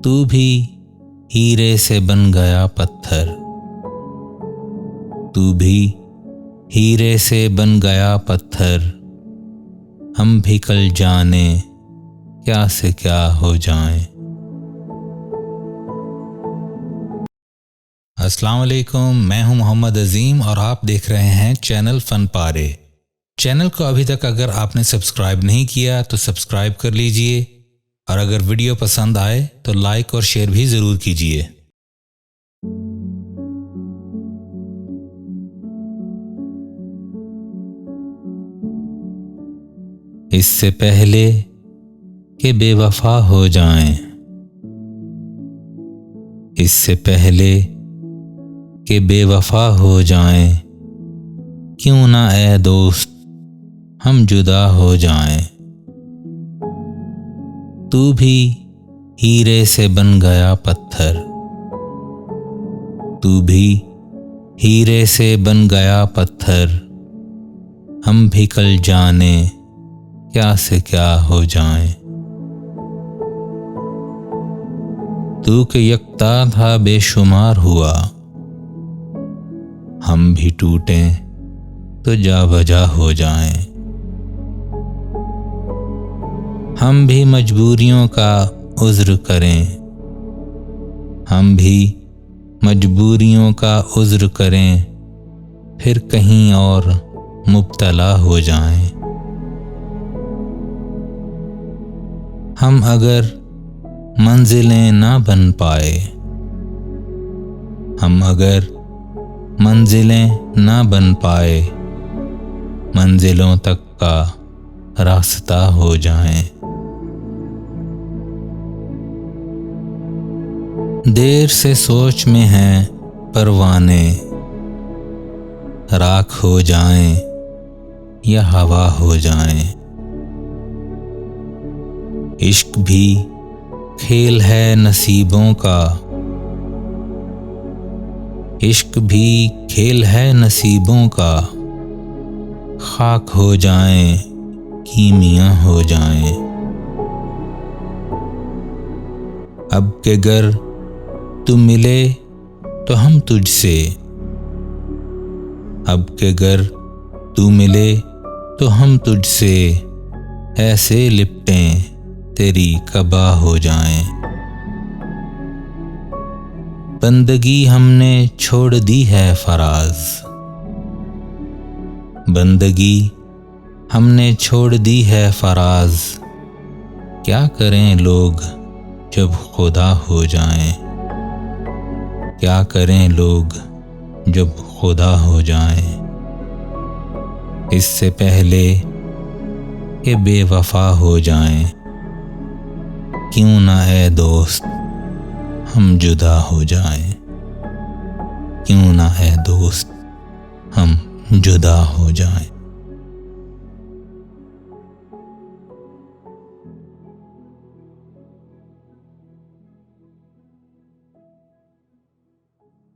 तू भी हीरे से बन गया पत्थर, तू भी हीरे से बन गया पत्थर। हम भी कल जाने क्या से क्या हो जाएं। अस्सलाम वालेकुम, मैं हूं मोहम्मद अजीम और आप देख रहे हैं चैनल फन पारे। चैनल को अभी तक अगर आपने सब्सक्राइब नहीं किया तो सब्सक्राइब कर लीजिए और अगर वीडियो पसंद आए तो लाइक और शेयर भी ज़रूर कीजिए। इससे पहले कि बेवफा हो जाएं, इससे पहले कि बेवफा हो जाएं, क्यों ना ऐ दोस्त हम जुदा हो जाएं। तू भी हीरे से बन गया पत्थर, तू भी हीरे से बन गया पत्थर। हम भी कल जाने क्या से क्या हो जाएं। तू के यकता था बेशुमार हुआ, हम भी टूटें तो जा बजा हो जाएं। हम भी मजबूरियों का उज़्र करें, हम भी मजबूरियों का उज़्र करें, फिर कहीं और मुब्तला हो जाएं। हम अगर मंजिलें ना बन पाए, हम अगर मंजिलें ना बन पाए, मंजिलों तक का रास्ता हो जाएं। देर से सोच में हैं परवाने, राख हो जाएं या हवा हो जाएं। इश्क भी खेल है नसीबों का, इश्क भी खेल है नसीबों का। खाक हो जाएं कीमिया हो जाएं। अब के गर तू मिले तो हम तुझसे, अब के गर तू मिले तो हम तुझसे, ऐसे लिपटें तेरी कबा हो जाएं। बंदगी हमने छोड़ दी है फराज, बंदगी हमने छोड़ दी है फराज। क्या करें लोग जब खुदा हो जाएं, क्या करें लोग जब खुदा हो जाएं। इससे पहले कि बेवफा हो जाएं, क्यों ना ऐ दोस्त हम जुदा हो जाएं, क्यों ना ऐ दोस्त हम जुदा हो जाएं।